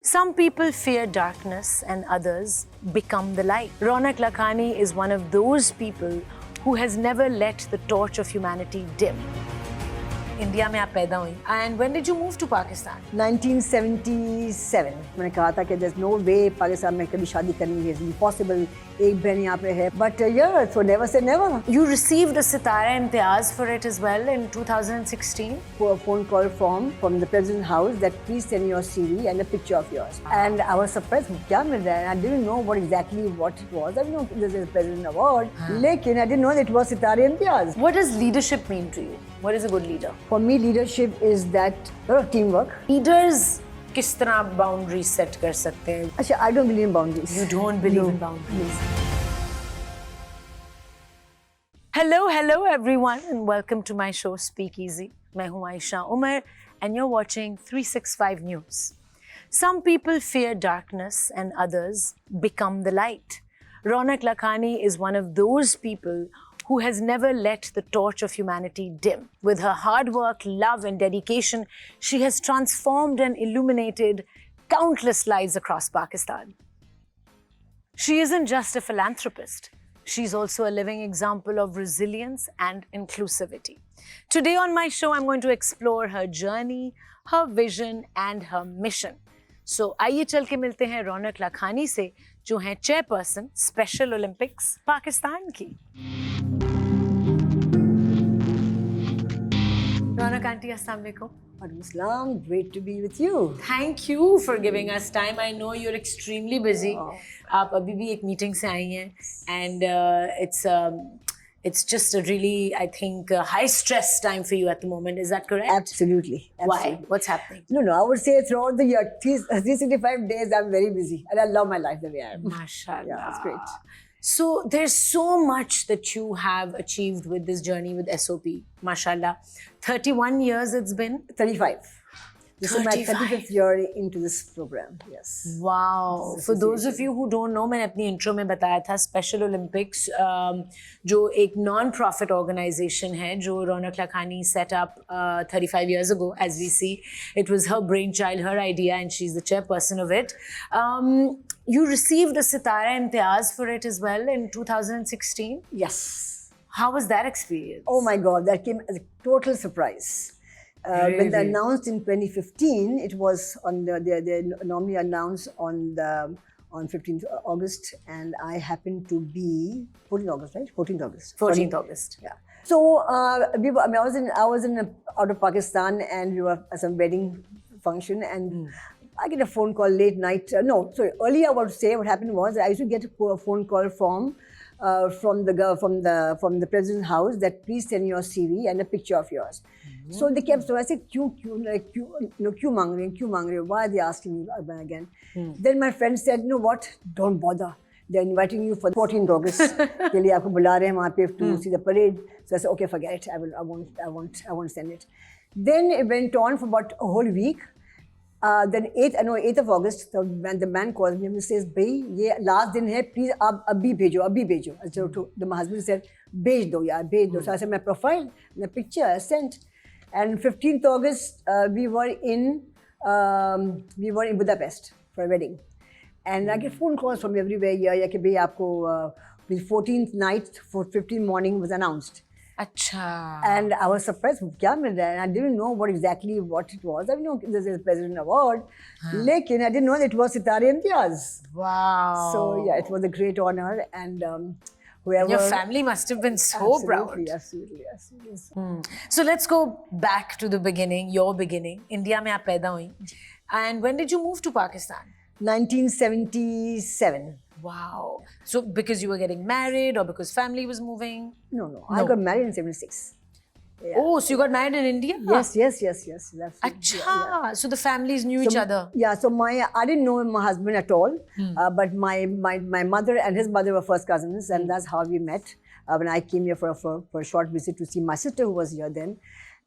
Some people fear darkness and others become the light. Ronak Lakhani is one of those people who has never let the torch of humanity dim. India में आप पैदा हुई and when did you move to Pakistan? 1977 मैंने कहा था कि there's no way Pakistan में कभी शादी करनी है, it's impossible. एक बहन यहाँ पे है, but yeah, so never say never. You received a Sitara Imtiaz for it as well in 2016. A phone call from the president's house that please send your CV and a picture of yours. And I was surprised, क्या मिल रहा है? I didn't know what it was. I didn't know this is a president award. लेकिन I didn't know that it was Sitara Imtiaz. What does leadership mean to you? What is a good leader? For me, leadership is that a lot of teamwork. Leaders किस तरह boundaries set कर सकते हैं? अच्छा, I don't believe in boundaries. You don't believe in boundaries. Hello everyone and welcome to my show Speak Easy. मैं हूँ Aisha Umar and you're watching 365 News. Some people fear darkness and others become the light. Ronak Lakhani is one of those people who has never let the torch of humanity dim. With her hard work, love and dedication, she has transformed and illuminated countless lives across Pakistan. She isn't just a philanthropist. She's also a living example of resilience and inclusivity. Today on my show, I'm going to explore her journey, her vision and her mission. So, आइए चल के मिलते हैं रौनक लखानी से, जो हैं chairperson special Olympics Pakistan की। रौनक aunty, अस्सलाम वालेकुम। Islam, great to be with you. Thank you for giving us time. I know you're extremely busy. आप अभी भी एक मीटिंग से आई हैं and it's just a really, I think, high stress time for you at the moment. Is that correct? Absolutely. Why? What's happening? No, I would say throughout the year, 365 days, I'm very busy and I love my life the way I am. Mashallah. Yeah, it's great. So there's so much that you have achieved with this journey with SOP. Mashallah. 31 years it's been? 35. This is my 35th year into this program. Yes. Wow. For those of you who don't know, मैंने अपनी intro में बताया था Special Olympics जो एक non-profit organization है जो रौनक Lakhani set up 35 years ago, as we see. It was her brainchild, her idea, and she's the chairperson of it. You received a Sitara Imtiaz for it as well in 2016. Yes. How was that experience? Oh my God, that came as a total surprise. Really? When they announced in 2015, it was on they normally announce on 15th August, and I happened to be 14th August, right? 14th August. 14th August. Yeah. So I was out of Pakistan, and we were at some wedding function, and I get a phone call late night. Earlier I want to say what happened was I used to get a phone call from the president's house that please send your CV and a picture of yours. So they kept, so I said, क्यों मांग रहे हैं? Why are they asking me again? Then my friend said, you know what, don't bother. They're inviting you for 14th August. के लिए आपको बुला रहे हैं वहाँ पे to see the parade. So I said, okay, forget it. I won't send it. Then it went on for about a whole week. Then 8th of August, the man calls me and says, "Bhai, ये last दिन है, please आप अभी भेजो." So my husband said, भेज दो यार, भेज दो. So I said, my profile, my picture, I sent. And 15th August, we were in Budapest for a wedding. And I get phone calls from everywhere. Yeah, कि भाई आपको the 14th night, 15th morning was announced. अच्छा. And I was surprised, क्या मिल रहा है? And I didn't know what it was. I didn't know this is a president award. लेकिन I didn't know that it was Sitara Imtiaz. Wow. So yeah, it was a great honor, and whoever. Your family must have been so proud. Absolutely. So let's go back to the beginning, your beginning. India में आप पैदा हुई. And when did you move to Pakistan? 1977. Wow. So because you were getting married or because family was moving? No. I got married in 76. Yeah. Oh, so you got married in India? Yes. Achha. Yeah. So the families knew each other? Yeah, so I didn't know my husband at all, but my mother and his mother were first cousins, and that's how we met. When I came here for a short visit to see my sister who was here then,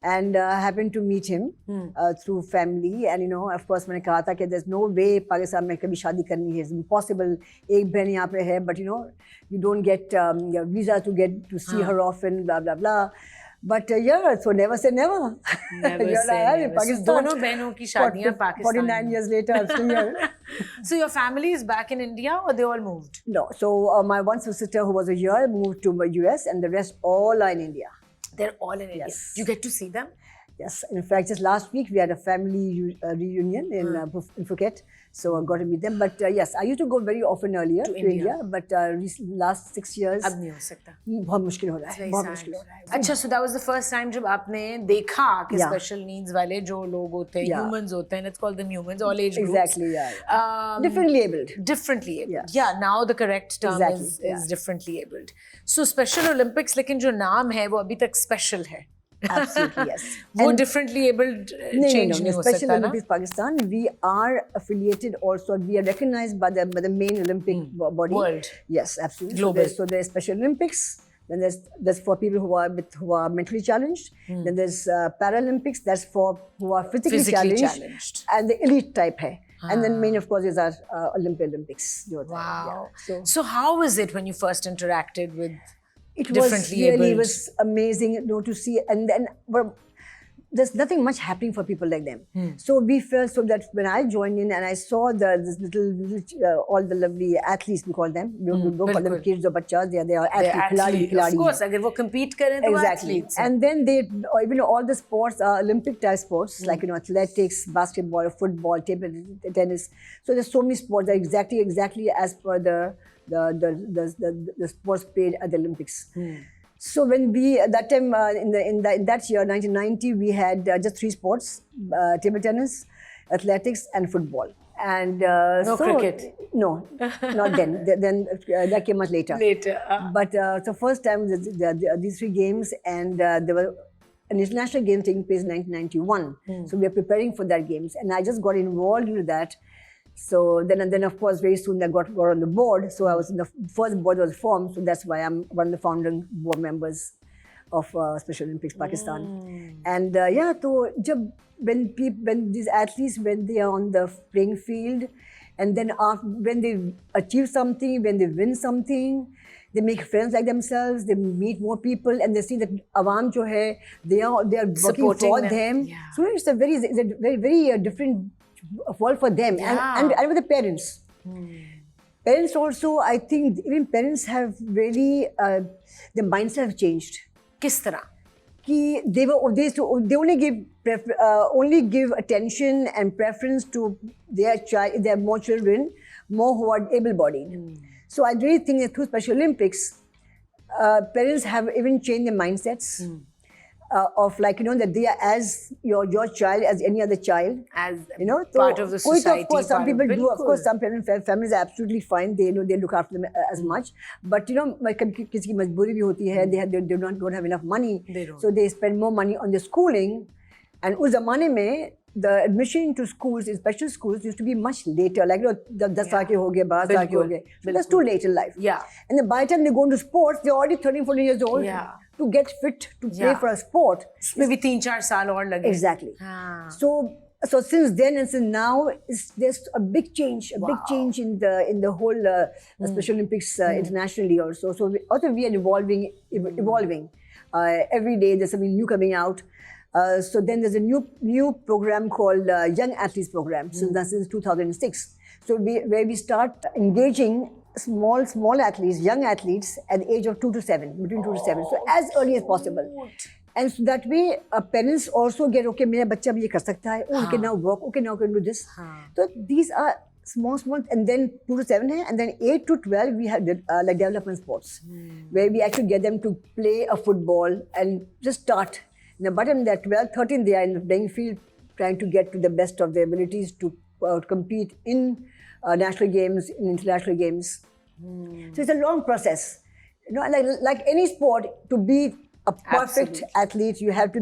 and happened to meet him through family. And of course मैंने कहा था कि there's no way Pakistan में कभी शादी करनी है, it's impossible. एक बहन यहाँ पे है, but you don't get your visa to see her often, blah blah blah. But yeah, so never say never. Never You're say like, "Hey, never." So Pakistan. दोनों बहनों की शादियां Pakistan 49 years later, I'm still here. So your family is back in India or they all moved? No, so my one sister who was a year moved to the US, and the rest all are in India. They're all in India. Yes. You get to see them? Yes, in fact, just last week we had a family reunion in Phuket, so I got to meet them. But yes, I used to go very often earlier to India, but last 6 years अब नहीं हो सकता. बहुत मुश्किल हो रहा है, बहुत Very मुश्किल हो sad. रहा है. अच्छा, so that was the first time जब आपने देखा कि Yeah. special needs वाले जो लोग होते हैं, Yeah. humans होते हैं, let's call them humans, all age groups. Exactly, yeah. Differently abled. Differently abled. Yeah. Yeah, now the correct term Exactly, is yeah. differently abled. So Special Olympics, लेकिन जो नाम है वो अभी तक special है. Absolutely, yes. वो And- differently abled No, change नहीं हो Special सकता ना? Olympics Pakistan, we are affiliated also, we are recognized by the main Olympic body. World. Yes, absolutely. Global. So there's Special Olympics, then there's for people who are mentally challenged, then there's Paralympics, that's for who are physically challenged, and the elite type hai. And then main of course is our Olympics. जो होता है, Wow. yeah. So how was it when you first interacted with It was differently really abled? was amazing, to see, and then there's nothing much happening for people like them. So we felt so that when I joined in and I saw this little all the lovely athletes, we call them, we don't call them बिल्कुल. kids or bachas, they are They're athletes, athlete. Of खिलाड़ी course, अगर वो compete करें तो वो exactly. athletes हैं. And then they, even all the sports are Olympic type sports, like athletics, basketball, football, table tennis. So there's so many sports that exactly as per the sports played at the Olympics. So when we at that time in that year 1990 we had just 3 sports: table tennis, athletics, and football. And No cricket? No, not then. Then that came much later. Later. But so first time these 3 games, and there were an international game taking place in 1991. So we are preparing for that games, and I just got involved into that. So then of course very soon I got on the board. So I was in the first board was formed. So that's why I'm one of the founding board members of Special Olympics Pakistan. And yeah, so when these athletes, when they are on the playing field, and then when they achieve something, when they win something, they make friends like themselves, they meet more people, and they see that awam jo hai, they are working Supporting for them. Yeah. So it's a very different world for them, Yeah. and with the parents. Parents also, I think even parents have really their mindset have changed. किस तरह? They only give attention and preference to their child, their more children, more who are able-bodied. So I really think that through Special Olympics, parents have even changed their mindsets of that they are as your child as any other child. As part of the कोई तो society. of course some people do. Of बिल्कुल. course some families are absolutely fine. They they look after them as much. But कभी किसी की मजबूरी भी होती है. They don't have enough money. They don't. So they spend more money on their schooling. And उस ज़माने में the admission to schools, in special schools, used to be much later. Like 10 साल के हो गए, 12 साल के हो गए. So that's too late in life. Yeah. And then by the time they go into sports, they're already 13, 14 years old. Yeah. To get fit to play Yeah. for a sport. उसमें भी 3-4 साल और लगे. Exactly. हाँ. So since then and since now, there's a big change, big change in the whole Special Olympics internationally also. So we are evolving. Every day there's something new coming out. So then there's a new program called Young Athletes Program since 2006. So where we start engaging small athletes, young athletes at the age of 2 to 7, between 2 to 7. So as early as possible. And so that way, parents also get, okay, मेरा बच्चा भी ये कर सकता है. Oh, okay, now work. Okay, now can do this. So these are small, and then 2 to 7 hai, and then 8 to 12 we have like development sports, where we actually get them to play a football and just start. In the bottom, they're 12, 13, they are in the playing field, trying to get to the best of their abilities to compete in national games, in international games. So it's a long process. Like any sport, to be a perfect athlete, you have to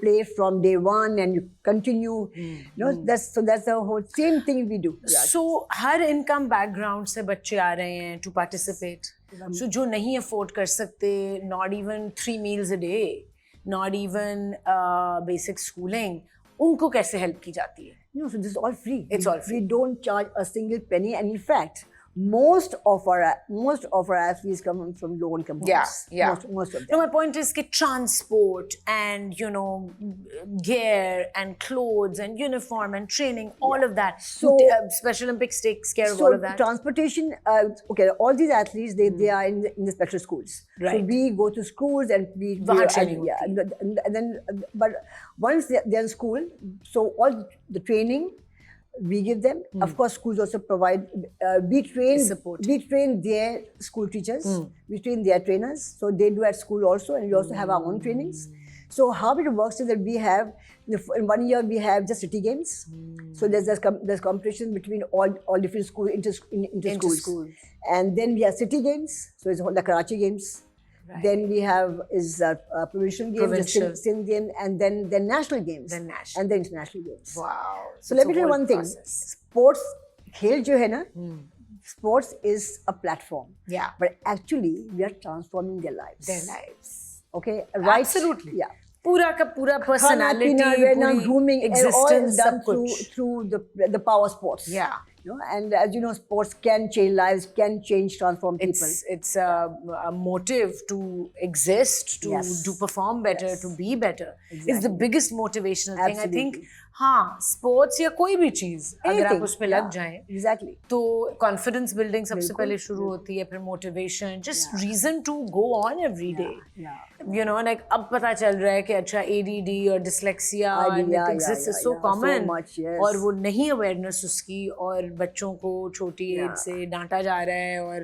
play from day one and you continue. That's the whole same thing we do. So her income background से बच्चे आ रहे हैं to participate. So जो नहीं afford कर सकते, not even 3 meals a day, not even basic schooling, उनको कैसे help की जाती है? No, so this is all free. It's all free. We don't charge a single penny, and in fact, most of our athletes come from low income homes. Most of them. No, my point is that transport and gear and clothes and uniform and training, all of that. So Special Olympics takes care of all of that. Transportation. Okay, all these athletes they are in the special schools. Right. So we go to schools and we and then but once they're in school, so all the training we give them. Of course, schools also provide. We train their school teachers. We train their trainers. So they do at school also, and we also have our own trainings. So how it works is that we have in 1 year we have just city games. So there's competition between all different schools inter schools, and then we have city games. So it's the Karachi games. Right. Then we have provincial games, the Sindh game, and then national games, and then international games. Wow! So let me tell you one thing: sports, खेल जो है ना, sports is a platform. Yeah. But actually, we are transforming their lives. Okay. Right. Absolutely. Yeah. पूरा का पूरा personality, grooming, existence, all done through the power sports. Yeah. And as you know, sports can change lives, can transform people. It's a motive to exist, to perform better, to be better. Exactly. It's the biggest motivational thing. I think, sports या कोई भी चीज अगर आप उसमें लग जाएं, तो confidence building सबसे पहले शुरू होती है, फिर motivation, just reason to go on every day. Like अब पता चल रहा है कि अच्छा ADD और dyslexia and it exists is so common, और वो नहीं awareness उसकी, और बच्चों को छोटी एज से डांटा जा रहा है, और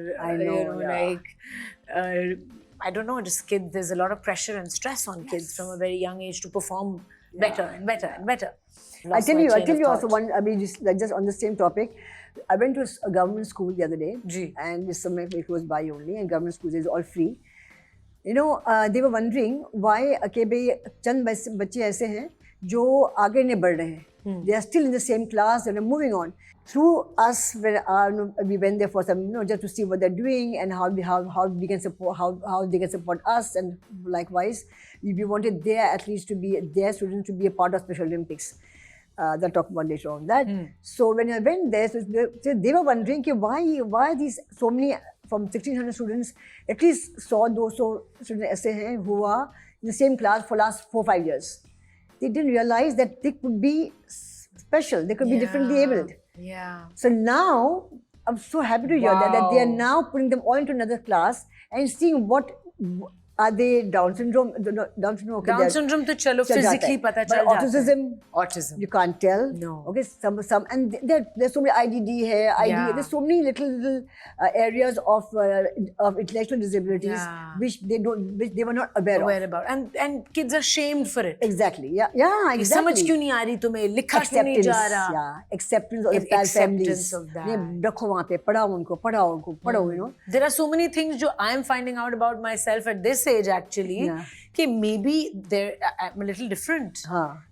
I don't know, just kids, there's a lot of pressure and stress on kids from a very young age to perform better and better and better. I'll tell you also one, just on the same topic, I went to a government school the other day, and this summer it was by only, and government schools is all free. They were wondering why चंद बच्चे ऐसे हैं जो आगे नहीं बढ़ रहे हैं. They are still in the same class and are moving on. Through us, when we went there for some, just to see what they're doing and how we can support, how they can support us, and likewise, we wanted their athletes to be, their students to be a part of Special Olympics. They'll talk about later on that. So when I went there, so they were wondering why these so many from 1,600 students, at least 100-200 students ऐसे हैं who are in the same class for last 4-5 years. They didn't realize that they could be special. They could be differently abled. Yeah. So now I'm so happy to hear that they are now putting them all into another class and seeing what are they Down syndrome. Down syndrome तो चलो physically पता चल जाता है. Autism you can't tell. No. Okay, some and there's so many IDD here. There's so many little areas of intellectual disabilities which they were not aware about. And kids are shamed for it. Exactly. Yeah, exactly. समझ क्यों नहीं आ रही तुम्हें, लिखा क्यों नहीं जा रहा? Yeah, acceptance of the families. Of that. रखो वहाँ पे, पढ़ाओ उनको. There are so many things जो I am finding out about myself at this age actually, कि maybe I'm a little different.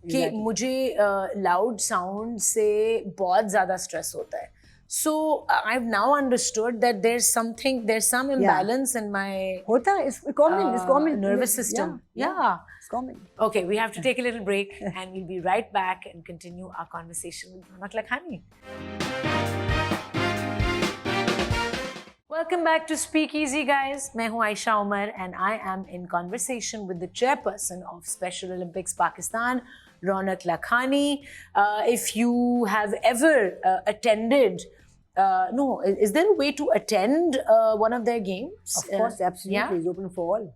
कि मुझे loud sound से बहुत ज़्यादा stress होता है. So I've now understood that there's some imbalance in my it's common nervous system. Yeah. It's common. Okay, we have to take a little break and we'll be right back and continue our conversation with Ronak Lakhani. Welcome back to Speakeasy, guys. मैं हूँ Ayesha Umar and I am in conversation with the chairperson of Special Olympics Pakistan, Ronak Lakhani. If you have ever attended, is there a way to attend one of their games? Of course, absolutely. It's open for all.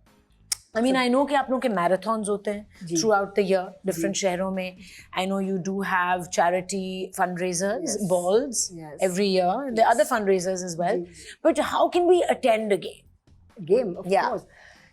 I mean, I know कि आप लोगों के marathons होते हैं throughout the year, different शहरों में. I know you do have charity fundraisers, balls, every year. There are other fundraisers as well. But how can we attend a game? Game, of course.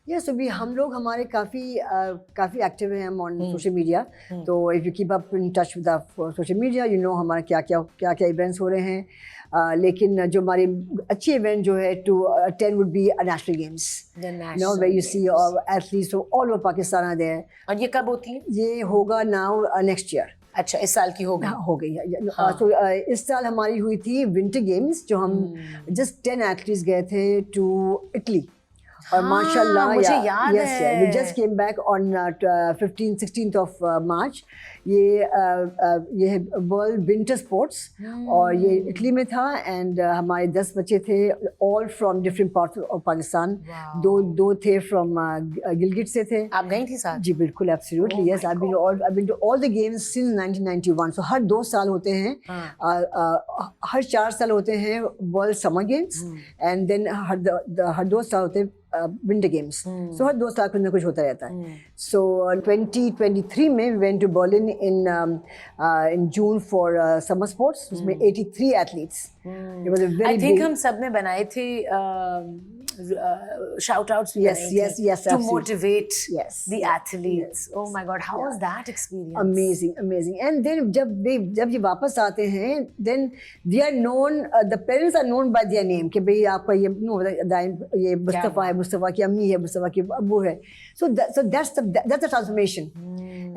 Yeah, so हम लोग हमारे काफ़ी active हैं हम on social media. So if you keep up in touch with our social media, you know हमारे क्या events हो रहे हैं. लेकिन जो हमारे अच्छे इवेंट जो है to attend would be a national games. The national where you see athletes from all over Pakistan are there. और ये कब होती है? ये होगा now next year. अच्छा, इस साल की हो गई है. So इस साल हमारी हुई थी winter games जो हम just 10 athletes गए थे to Italy. और माशाल्लाह मुझे याद है। we just came back on 16th of March. ये है वर्ल्ड विंटर स्पोर्ट्स और ये इटली में था एंड हमारे 10 बच्चे थे all from different parts of Pakistan. दो थे फ्रॉम गिलगिट से थे. आप गई थी साथ? जी बिल्कुल, absolutely yes. I've been to all the games since 1991. So हर 2 साल होते हैं, हर 4 साल होते हैं world summer games and then हर 2 साल होते हैं विंटर गेम्स. सो हर 2 साल कुछ होता रहता है. सो 2023 में we went to Berlin in June for summer sports. उसमें 83 athletes. It was a very I think big. हम सब ने बनाए थे shout outs Yes, to absolutely. motivate Yes, the athletes. yes. Oh my God, how was that experience? Amazing. And then जब ये वापस आते हैं, then they are known. The parents are known by their name. कि भाई आपका ये मुस्तफ़ा है, मुस्तफ़ा की अम्मी है, मुस्तफ़ा की अब्बू है. So that's the transformation.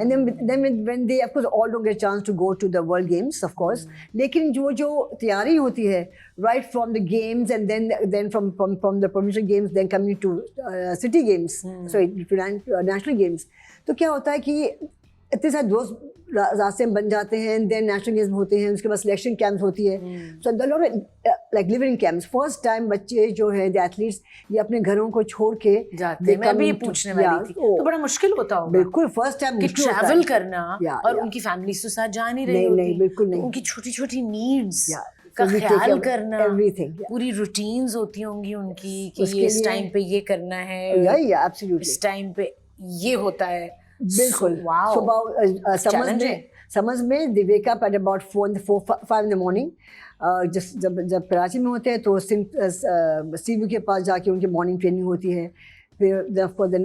And then when they of course all don't get a chance to go to the World Games, of course. लेकिन जो तैयारी होती है, right from the games and then from the provincial games, then coming to city games, sorry, to national games. तो क्या होता है कि इतने सारे दोस्त रास्ते में बन जाते हैं. देन नेशनल गेम्स होते हैं, उसके बाद सिलेक्शन कैंप्स होती है. So the lot like living camps. First time बच्चे जो है द एथलीट्स ये अपने घरों को छोड़ के जाते हैं. मैं भी पूछने वाली थी. तो बड़ा मुश्किल होता होगा. बिल्कुल, फर्स्ट टाइम कि ट्रैवल करना और उनकी फैमिलीज तो साथ जा नहीं रही होती. नहीं, बिल्कुल नहीं. उनकी छोटी-छोटी नीड्स का ख्याल करना, एवरीथिंग. पूरी रूटीन्स होती होंगी उनकी कि ये इस टाइम पे ये करना है, एब्सोल्युटली इस टाइम पे ये होता है. बिल्कुल. समर्स में they wake up at about 5 in the morning. जब कराची में होते हैं तो सीबी के पास जाके उनकी मॉर्निंग ट्रेनिंग होती है. फिर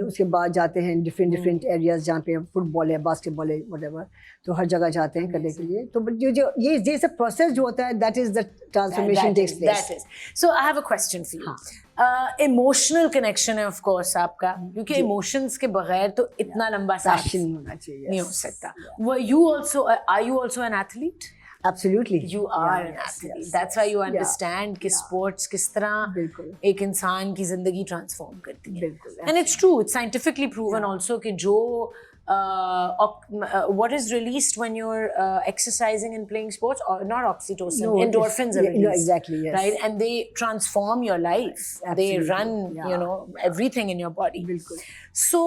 उसके बाद जाते हैं डिफरेंट एरियाज जहाँ पे फुटबॉल है, बास्केटबॉल है, व्हाटएवर. तो हर जगह जाते हैं करने के लिए. तो जो ये सब प्रोसेस जो होता है, that is the transformation takes place. So I have a question for you. Emotional connection है ऑफ कोर्स आपका, क्योंकि इमोशंस के बगैर तो इतना लंबा साथ नहीं हो सकता. Are you also an athlete? Absolutely. You are an athlete. Yes. That's why you understand कि sports किस तरह एक इंसान की जिंदगी ट्रांसफॉर्म करती है. And it's true. It's scientifically proven also कि जो what is released when you're exercising and playing sports, or not oxytocin, endorphins are released. No, exactly, yes. Right, and they transform your life. They run, everything in your body. बिल्कुल. So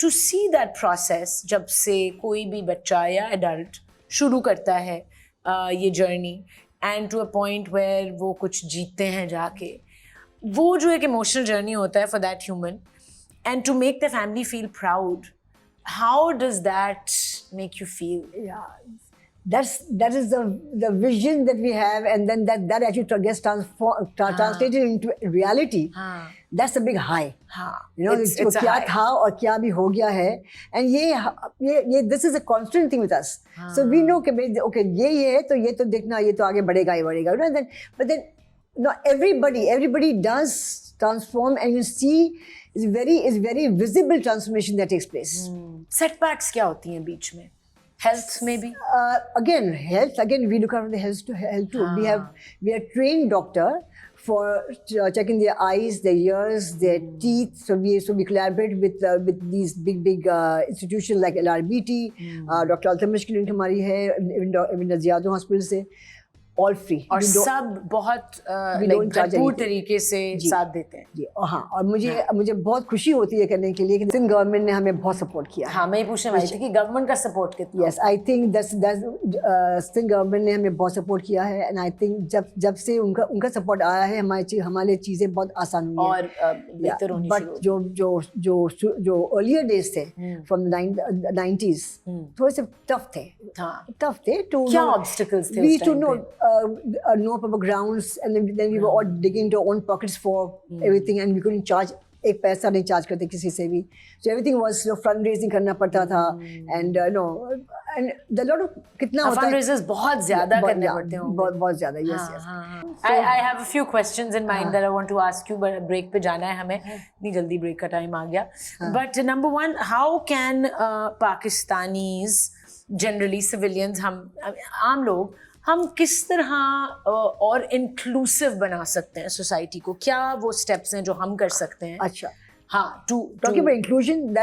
to see that process, जब से कोई भी बच्चा या adult शुरू करता है ये journey, and to a point where वो कुछ जीतते हैं जाके, वो जो एक इमोशनल जर्नी होता है for that human, and to make the family feel proud, how does that make you feel? That is the vision that we have, and then that actually gets translated into reality. That's a big high. It's क्या था और क्या भी हो गया है, and ये this is a constant thing with us. So we know कि okay ये है तो ये तो देखना, ये तो आगे बढ़ेगा ही बढ़ेगा. But then everybody does transform, and you see is very visible transformation that takes place. Setbacks क्या होती हैं बीच में? Health maybe? Again, we look after the health too. We are trained doctor for checking their eyes, their ears, their teeth. So we collaborate with these big institutions like LRBT, Dr. Altamash की link हमारी है, Ibn Ziado Hospital से. All free. और सब बहुत भरपूर तरीके से साथ देते हैं. जी, हाँ. और मुझे बहुत खुशी होती है करने के लिए कि सिंध गवर्नमेंट ने हमें बहुत सपोर्ट किया. हाँ, मैं पूछने वाली थी कि गवर्नमेंट का सपोर्ट कितना? Yes, I think Sindh government ने हमें बहुत सपोर्ट किया है, and I think जब से उनका सपोर्ट आया है, हमारे चीजें बहुत आसान हुई हैं और बेहतर होनी शुरू. बट जो अर्लियर डेज थे फ्रॉम द 90s थोड़े से टफ थे. क्या ऑब्स्टिकल्स थे? We used to know proper grounds, and then we were all digging into our own pockets for everything, and we couldn't charge एक पैसा नहीं चार्ज करते किसी से भी. So everything was fund raising करना पड़ता था, and and the lot of कितना होता है, fundraisers बहुत ज्यादा करने पड़ते हैं. बहुत ज्यादा. Yes. I have a few questions in mind that I want to ask you, but break पे जाना है हमें, इतनी जल्दी break का time आ गया. But number one, how can Pakistanis, generally civilians, हम आम लोग, हम किस तरह और इंक्लूसिव बना सकते हैं सोसाइटी को? क्या वो स्टेप्स हैं जो हम कर सकते हैं? अच्छा. हाँ, Talking about inclusion,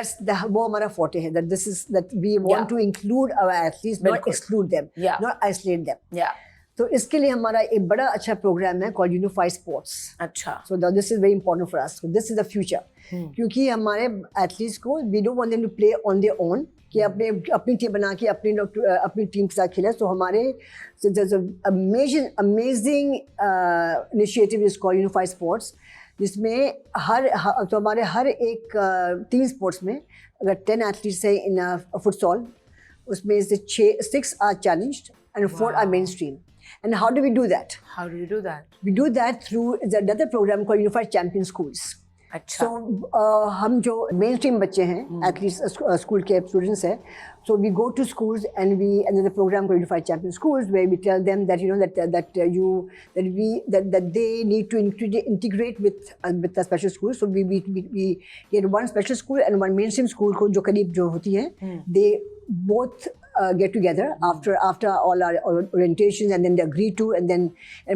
वो हमारा forte है. That we want to include our athletes, not exclude them, not isolate them. Yeah. तो इसके लिए हमारा एक बड़ा अच्छा प्रोग्राम है called Unified Sports. अच्छा. So this is very important for us. So this is the future. क्योंकि हमारे athletes को we don't want them to play on their own. कि अपनी टीम बना के अपनी टीम के साथ खेले. तो हमारे there's an amazing initiative is called Unified Sports. जिसमें तो हमारे हर एक टीम स्पोर्ट्स में अगर 10 एथलीट्स है इन फुटसॉल, उसमें से 6 are challenged and 4 are mainstream. And how do we do that? How do we do that? We do that through another program called Unified Champion Schools. अच्छा. So हम जो main stream बच्चे हैं, athletes school के students हैं, so we go to schools and there's a program called Unified Champion Schools where we tell them that that they need to integrate with the special schools. So we get one special school and one mainstream school को जो करीब जो होती हैं, they both get together after all our orientations and then they agree to and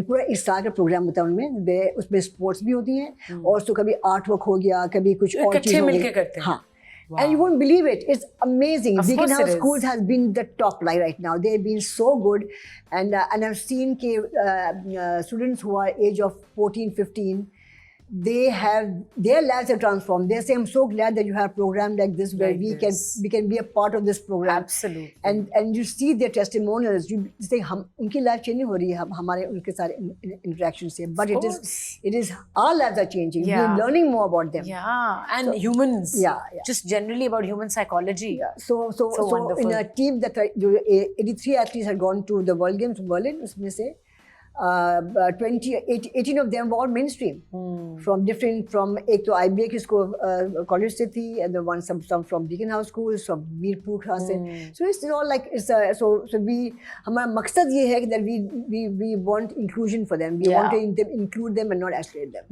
पूरा एक साल का प्रोग्राम होता है उनमें. उसमें स्पोर्ट्स भी होती हैं और तो कभी आर्ट वर्क हो गया, कभी कुछ और चीज़ हो गई. हाँ. Wow. And you won't believe it. It's amazing. Beacon House Schools has been the top right now. They've been so good. And I've seen students who are age of 14, 15, their lives have transformed. They say, I'm so glad that you have a program like this where we can be a part of this program. Absolutely. And you see their testimonials. You say, उनकी life change नहीं हो रही है हमारे उनके सारे interaction से. But it is our lives are changing. Yeah. We're learning more about them. Yeah, and humans. Yeah. Just generally about human psychology. Yeah. So wonderful. In a team that 83 athletes had gone to the World Games in Berlin, उसमें से 18 of them were all mainstream from एक तो IBA की college से थी and the one some from Beacon House schools, from Mirpur खास से. So it's all like so we हमारा मकसद ये है that we want inclusion for them. We want to include them and not isolate them.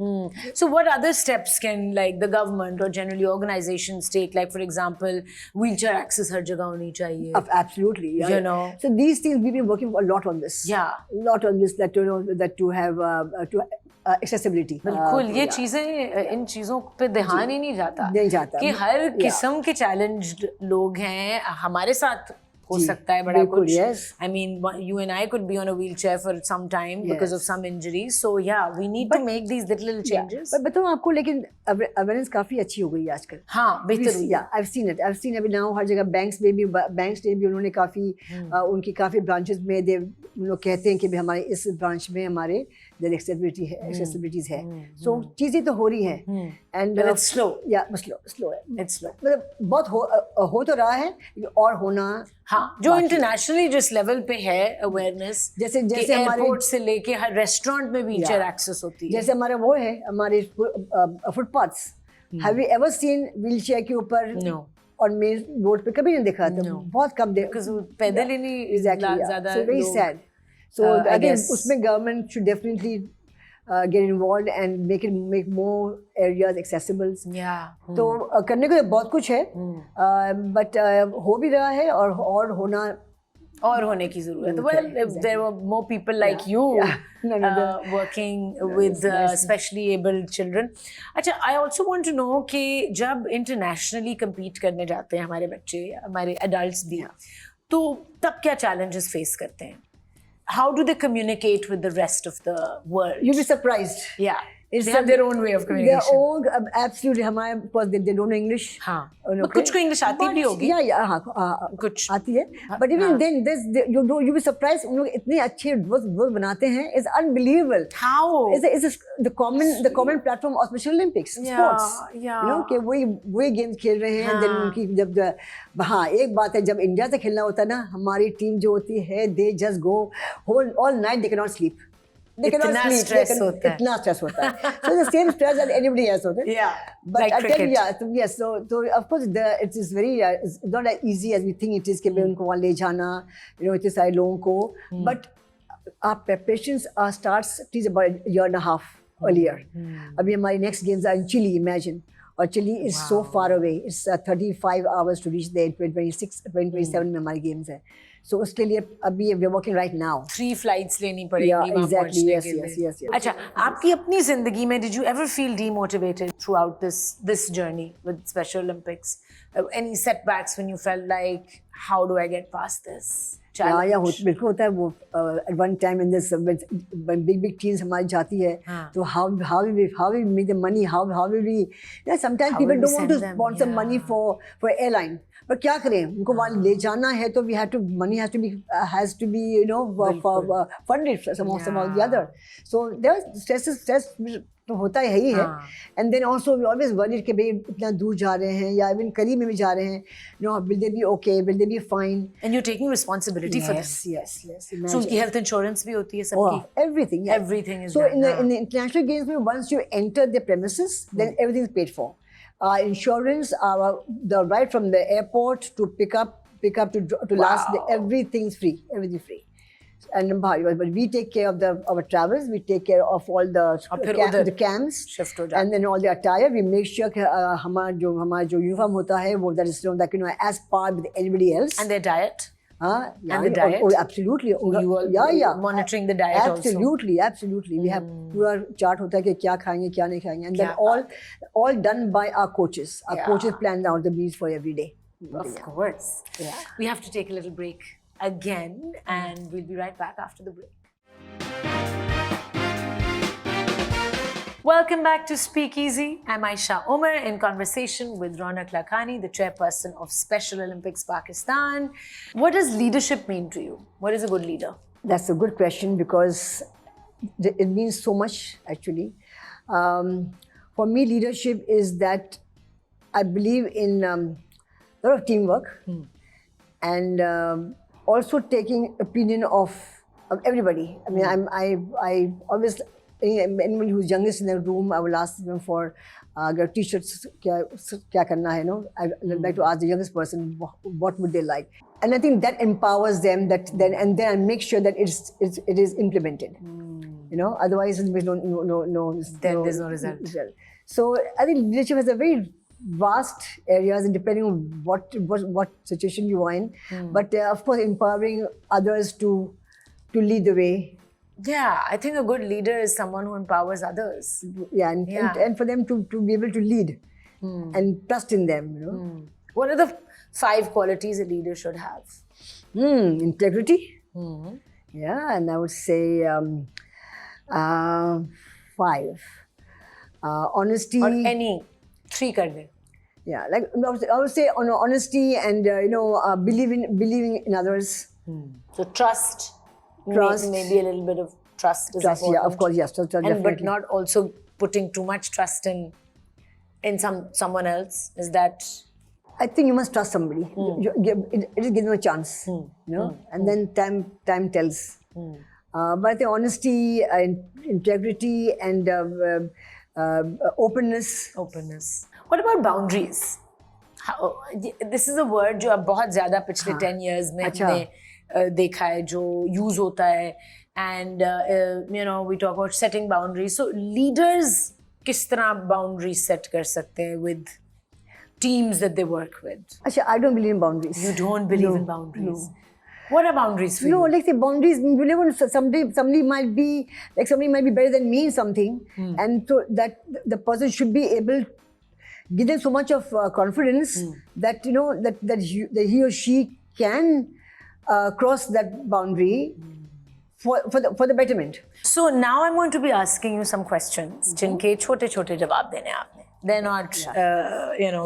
So what other steps can like the government or generally organizations take? Like for example, wheelchair access हर जगह होनी चाहिए. Absolutely. You know. So these things we've been working a lot on this. Yeah. A lot on this that to have accessibility. बिल्कुल. ये चीजें इन चीजों पे ध्यान ही नहीं जाता कि हर किस्म के चैलेंज्ड लोग हैं. हमारे साथ हो सकता है बड़ा कुछ. I mean, you and I could be on a wheelchair for some time because of some injuries. So yeah, we need to make these little changes. But बताऊँ आपको, लेकिन awareness काफी अच्छी हो गई है आजकल. हाँ, बेहतर हुई. Yeah, I've seen अभी now हर जगह banks में भी उन्होंने काफी उनकी काफी branches में उन लोग कहते हैं कि भी हमारे इस branch में हमारे accessibilities है. So चीजें तो हो रही हैं. And but it's slow. Yeah, slow है. It's slow. मतलब बहुत हो तो रहा है और होना. हाँ, जो इंटरनेशनली जिस लेवल पे है अवेयरनेस, जैसे एयरपोर्ट से लेके हर रेस्टोरेंट में व्हीलचेयर एक्सेस होती है. जैसे हमारा वो है हमारे footpaths. Have you ever seen wheelchair के ऊपर? नो. और मेन रोड पे कभी नहीं देखा था. बहुत कम पैदल ही नहीं ज्यादा. So very sad. So again उसमें government should definitely get involved and make more areas accessible. Yeah. तो करने को बहुत कुछ है, but हो भी रहा है और होने की ज़रूरत है. Well, if there were more people like you working with specially abled children. अच्छा, I also want to know कि जब internationally compete करने जाते हैं हमारे बच्चे, हमारे adults भी, तो तब क्या challenges face करते हैं? How do they communicate with the rest of the world? You'll be surprised. Yeah. They have their own way of communication. Their own, absolutely. हमारे because they don't know English. हाँ. कुछ को English आती भी होगी. Yeah, हाँ. कुछ आती है. But even then, you'll be surprised. उन लोग इतने अच्छे words बनाते हैं. It's unbelievable. How? It's the common platform of Special Olympics. Sports. Yeah. You know कि वही games खेल रहे हैं. Then उनकी जब हाँ एक बात है, जब इंडिया से खेलना होता है ना, हमारी टीम जो होती है, they just go all night. They cannot sleep. इतना स्ट्रेस होता है. So the same stress that anybody else होता है. Yeah. But like I tell you, cricket. yes. So of course it is very it's not as easy as we think it is कि मैं उनको वहाँ ले जाना, इतने सारे लोगों को. But our preparations starts at least about a year and a half earlier. अभी हमारी next games are in Chile, imagine. और chilli is so far away. It's 35 hours to reach there. 2027 में हमारी games है. So उसके लिए अभी we are working right now. 3 flights लेनी पड़ेगी Yeah, वहाँ exactly. पहुँचने Yes, के लिए. yes, yes, yes. अच्छा, आपकी अपनी जिंदगी में did you ever feel demotivated throughout this journey with Special Olympics? Any setbacks when you felt like, how do I get past this challenge? या बिल्कुल होता है वो at one time in this when big teams हमारी जाती है तो how will we make the money, how will we, sometimes people don't want to want some money for airline, पर क्या करें, उनको वहाँ ले जाना है तो money has to be for funded somehow or the other. So there was stress तो होता ही है. And then also we always worried कि भाई इतना दूर जा रहे हैं या even करीब में भी जा रहे हैं, will they be okay, will they be fine? And you're taking responsibility for this. Yes. So उनकी health insurance भी होती है सबकी. Everything. Yeah. Everything is so done. in the international games, once you enter the premises, then everything is paid for. Insurance, the right from the airport to pick up to last, everything's free. Everything's free. And but we take care of our travels. We take care of all the camps, and then all the attire. We make sure कि हमारा जो uniform होता है वो that is as par with anybody else. And their diet. And the diet. Oh, absolutely. You are monitoring the diet absolutely, also. Absolutely. We have पूरा chart होता है कि क्या खाएंगे क्या नहीं खाएंगे, and then all done by our coaches. Our coaches plan out the meals for every day. Of course. Yeah. We have to take a little break again, and we'll be right back after the break. Welcome back to Speakeasy. I'm Aisha Umar in conversation with Ronak Lakhani, the chairperson of Special Olympics Pakistan. What does leadership mean to you? What is a good leader? That's a good question because it means so much actually. For me, leadership is that I believe in a lot of teamwork and also taking opinion of everybody. I mean, I always, anyone who's youngest in the room, I will ask them for t-shirts, kya karna hai, I'd like to ask the youngest person what would they like. And I think that empowers them, and then I make sure that it is implemented. Otherwise there's there's no result. So I think leadership has a very vast areas, and depending on what situation you are in, but of course empowering others to lead the way. Yeah, I think a good leader is someone who empowers others. Yeah, and for them to be able to lead and trust in them. What are the 5 qualities a leader should have? Integrity. Yeah, and I would say 5. Honesty. Or any 3 kar de. Yeah, like I would say honesty and believing in others. So trust. Maybe a little bit of trust is important. Yeah, of course, yes. But not also putting too much trust in someone else. Is that? I think you must trust somebody. It just gives them a chance, and then time tells. But I think honesty, integrity, and openness. What about boundaries? This is a word जो अब बहुत ज़्यादा पिछले 10 years में हमने देखा है जो use होता है, and we talk about setting boundaries. So leaders किस तरह boundaries set कर सकते हैं with teams that they work with? Actually, I don't believe in boundaries. You don't believe in boundaries? No. What are boundaries for you? No, like the boundaries, somebody might be better than me in something, and so that the person should be able to give them so much of confidence that that he or she can cross that boundary for the betterment. So now I'm going to be asking you some questions. जिनके छोटे-छोटे जवाब देने आपने. They're not,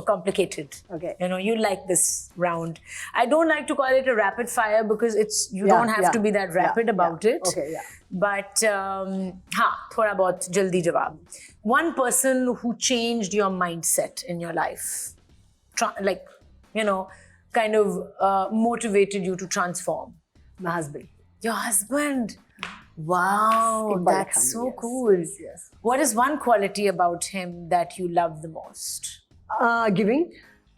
complicated. Okay. You like this round. I don't like to call it a rapid fire because you don't have to be that rapid about it. Okay, yeah. But, थोड़ा बहुत जल्दी जवाब. One person who changed your mindset in your life, kind of motivated you to transform. My husband. Your husband? Wow, that's so cool. Yes. What is one quality about him that you love the most? Giving.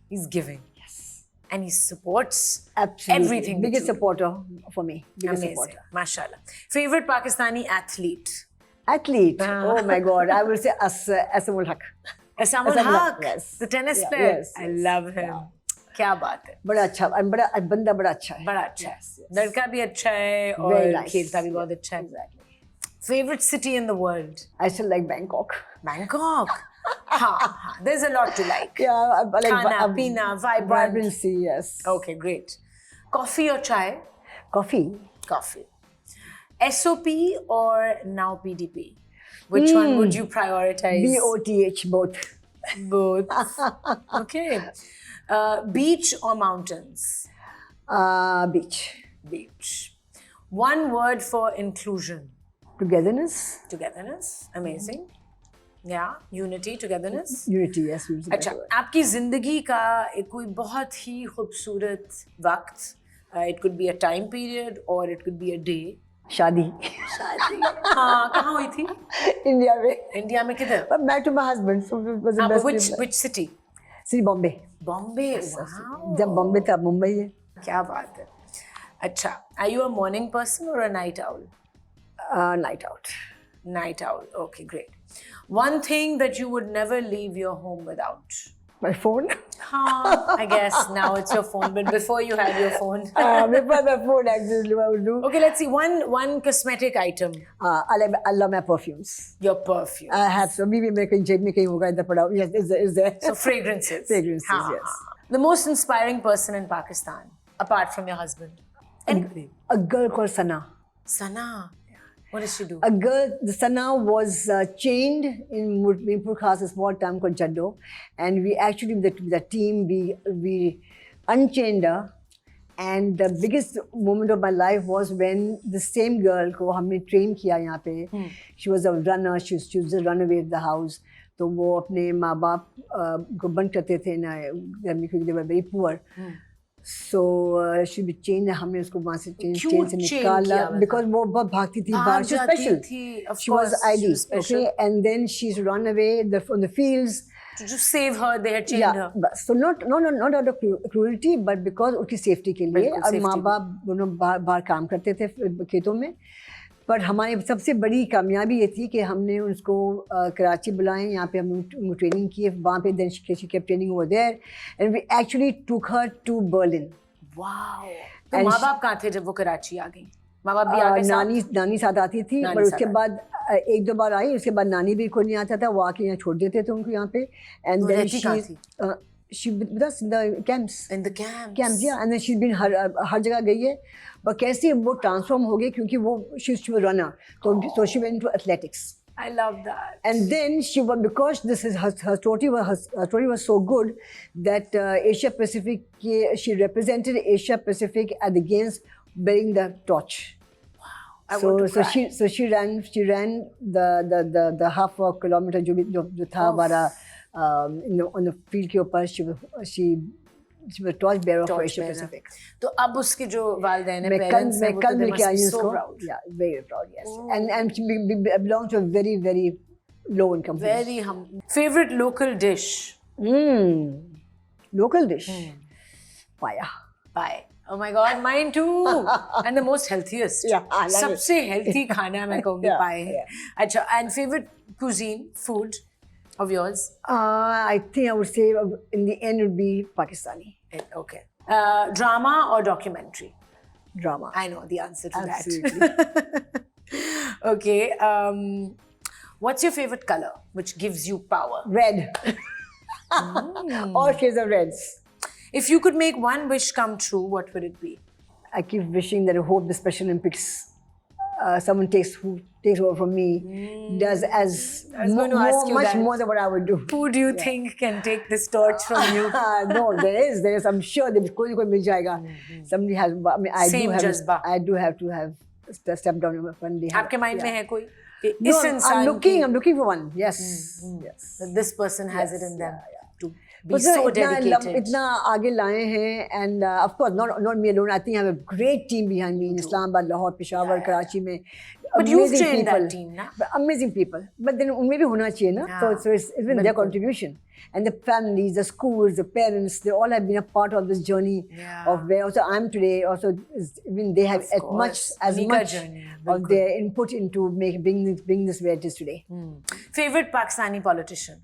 He's giving. Yes. And he supports absolutely everything. Biggest supporter for me. Biggest supporter. Mashallah. Favorite Pakistani athlete? Oh my God, I will say Asamul Haq. Asamoah Asamoah Haq, Haq, yes. the tennis Yeah, player. yes, I yes. love him. क्या बात है. बड़ा अच्छा, बंदा बड़ा अच्छा है. बड़ा अच्छा है. लड़का भी अच्छा है और Very nice. खेलता भी बहुत अच्छा है. Exactly. Favorite city in the world? I still like Bangkok. Bangkok. हाँ, there's a lot to like. Yeah, I like Khana, pina, vibrant. vibrancy. Yes. Okay, great. Coffee or chai? Coffee. Coffee. SOP or now PDP? Which one would you prioritize? BOTH, both. Both. Okay. Beach or mountains? Beach. Beach. One word for inclusion. Togetherness. Togetherness. Amazing. Yeah. Unity, togetherness. Unity, yes. Unity. अच्छा, आपकी जिंदगी का एक कोई बहुत ही खूबसूरत वक्त, it could be a time period or it could be a day. शादी. हाँ, कहाँ हुई थी? इंडिया में. इंडिया में किधर? But married to my husband, so it was the best. Which city? City Bombay. Bombay. Wow. जब बॉम्बे था, मुंबई है. क्या बात है. अच्छा, are you a morning person or a night owl? Night out. Night owl. Okay, great. One thing that you would never leave your home without. My phone. I guess now it's your phone, but before you had your phone. Before my phone, actually, I would do. Okay, let's see. One cosmetic item. I love my perfumes. Your perfume. I have so maybe make a जेब में कहीं होगा इधर पड़ा. Yes, is there. So fragrances. Fragrances, हाँ, yes. हाँ. The most inspiring person in Pakistan, apart from your husband. Anybody. A girl called Sana. Sana. What does she do? A girl, the Sana was chained in Mimpur Khas, a small town called Jaddo, and we actually with the team we unchained her. And the biggest moment of my life was when the same girl को हमने train किया यहाँ पे. She was a runner. She was just run away of the house. तो वो अपने माँ बाप को बंद करते थे ना घर में क्योंकि they were very poor. So she be chained. हमने उसको वहाँ से chain से निकाला because वो बहुत भागती थी बाहर. She was special. Of she was ID. Okay, and then she's run away from the fields. To just save her, they had chained her. So not out of cruelty, but because उसकी safety के लिए. और माँ बाप दोनों बाहर काम करते थे खेतों में. पर हमारी सबसे बड़ी कामयाबी ये थी कि हमने उसको कराची बुलाए. यहाँ पे हमने उनको ट्रेनिंग की. वहाँ पे then she kept training over there, and we actually took her to Berlin. Wow. तो माँ बाप कहाँ थे जब वो कराची आ गई? माँ बाप भी आ गए? नानी साथ आती थी. पर उसके बाद एक दो बार आई. उसके बाद नानी भी कोई नहीं आता था. वो आके यहाँ छोड़ देते थे उनको यहाँ पे. And then she with us in the camps. In the camps. Camps, yeah. And then she's been हर जगह गई है. पर कैसे वो ट्रांसफॉर्म हो गई क्योंकि वो she was a runner. So she went into athletics. I love that. And then she was, because this is her story was so good that Asia Pacific, she represented Asia Pacific at the games bearing the torch. Wow. So she ran the half a kilometer जो था हमारा on the field के ऊपर. She was torch bearer for Asia Pacific. तो अब उसके जो वालिदैन हैं, parents हैं, मैं कल मिलके आई हूँ so उसको. proud. Yeah, very proud, yes. And she belongs to a very, very low income family. Very humble. Favorite local dish? Local dish? Paya. Pie. Oh my God, mine too. And the most healthiest. Yeah, I love it. सबसे healthy खाना मैं कहूँगी Yeah, pie है. अच्छा, and favorite cuisine, food of yours? I think I would say in the end it would be Pakistani. Okay. Drama or documentary? Drama. I know the answer to Absolutely. that. Okay. What's your favorite color, which gives you power? Red. All shades of reds. If you could make one wish come true, what would it be? I keep wishing that I hope the Special Olympics someone takes over from me, does much more than what I would do. Who do you think can take this torch from you? No, there is. I'm sure there is. कोई मिल जाएगा. Somebody has. I mean, I do have to have step down one day. आपके mind में है कोई? No, I'm looking for one. Yes. Yes. That this person has it in them to be But so dedicated. इतना आगे लाए हैं, and of course not me alone. I think I have a great team behind me in Islamabad, Lahore, Peshawar, Karachi में. But you've trained that team, na? Amazing people. But then उनमें भी होना चाहिए ना. So it's been their contribution. And the families, the schools, the parents, they all have been a part of this journey of where also I'm today. Also, even they have as much of their input into bring this where it is today. Favorite Pakistani politician?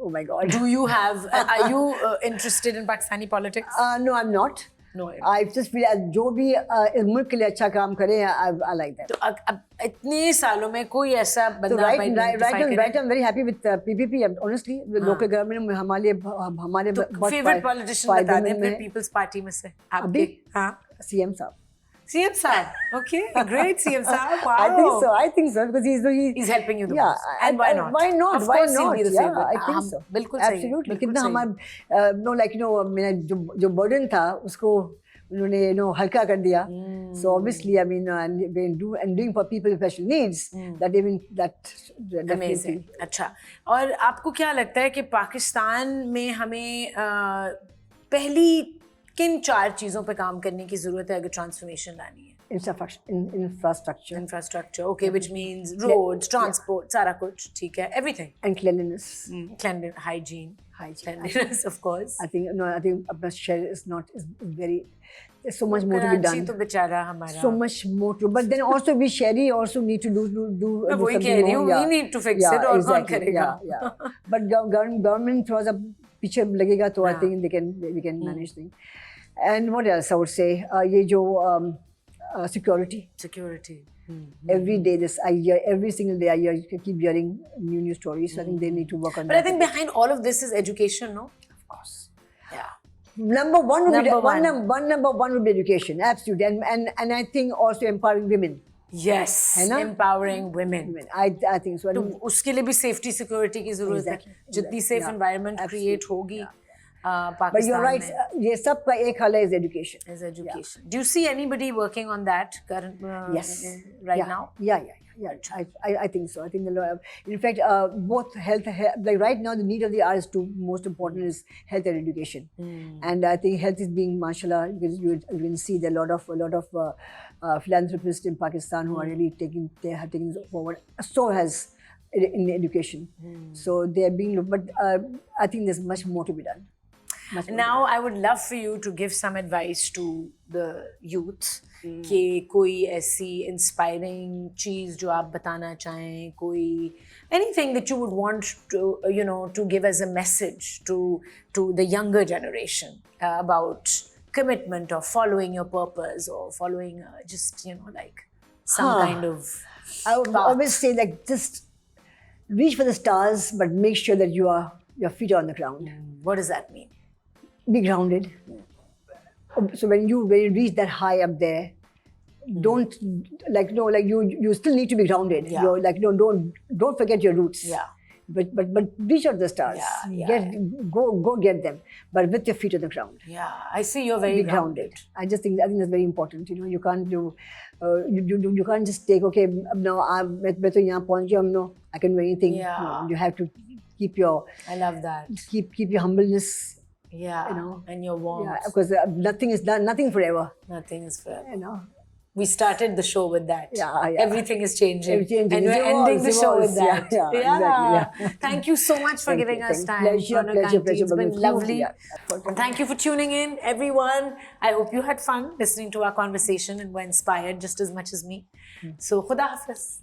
Oh my God. Do you have? Are you interested in Pakistani politics? No, I'm not. No. I just feel जो भी इस मुल्क के लिए अच्छा काम करे, I like that. तो अब इतने सालों में कोई ऐसा So बंदा right, identify करे? right, I'm very happy with PPP. Honestly, the local government में हमारे तो फेवरेट पॉलिटिशियन बता दें फिर पीपल्स पार्टी में से आपके? हाँ, CM साहब. CM साहब. Okay, great CM साहब. Wow. I think so because he's helping you the yeah, most. And why not? Why not? Of Why course he'll not? be the Yeah, favorite. I think so. बिल्कुल सही. Absolutely. बिल्कुल कितना सही. हमारा no like मेरा जो burden था उसको उन्होंने हल्का कर दिया. So obviously, I mean, and doing for people with special needs, that Amazing. अच्छा. और आपको क्या लगता है कि पाकिस्तान में हमें पहली किन 4 चीज़ों पे काम करने की ज़रूरत है अगर ट्रांसफॉर्मेशन लानी है? Infrastructure. Infrastructure, okay, which means roads, transport, सारा कुछ, ठीक है, everything. And cleanliness. Cleanliness, hygiene, of course. I think अपना शहर is very. There's so much more to be done. Karachi तो बेचारा हमारा. So much more to, but then also we Shehri also need to do वही कह रही हूँ, we need to fix it और कौन करेगा? Yeah. But government थोड़ा सा पीछे लगेगा तो I think we can manage things. And what else I would say? ये जो security. Every day every single day I keep hearing new stories. So I think they need to work on that. But I think behind all of this is education, no? Of course. Yeah. Number one would be education, absolutely, and I think also empowering women. Yes, empowering women. I think so. तो उसके लिए भी safety security की ज़रूरत है. जितनी safe environment create होगी Pakistan But you're right. ये सब का एक हल है education. Is education. Do you see anybody working on that Yes. right now? Yeah. I think so. I think in fact, both health, like right now, the need of the hour is most important is health and education. And I think health is being, mashallah, you can see there are a lot of philanthropists in Pakistan who are really taking this forward. So has in education. So they are being, but I think there's much more to be done. Now, I would love for you to give some advice to the youth. कि कोई ऐसी inspiring चीज़ जो आप बताना चाहें, कोई anything that you would want to give as a message to the younger generation about commitment or following your purpose or following just like some kind of I would always say like just reach for the stars, but make sure that your feet are on the ground. What does that mean? Be grounded. So when you reach that high up there, don't you still need to be grounded. Yeah. You're don't forget your roots. Yeah. But reach out the stars. Yeah. Go get them, but with your feet on the ground. Yeah, I see you're very grounded. I think that's very important. You can't do you can't just take no मैं तो यहाँ पहुँच गया no I can do anything. Yeah. No, you have to keep your. I love that. Keep your humbleness. Yeah. And your warmth. Yeah, because nothing forever. Nothing is forever. We started the show with that. Yeah. Everything is changing. And we're ending the show with that. Yeah, exactly. Yeah. Thank you so much for giving us time. Pleasure. It's been lovely. And thank you for tuning in, everyone. I hope you had fun listening to our conversation and were inspired just as much as me. So, Khuda Hafiz.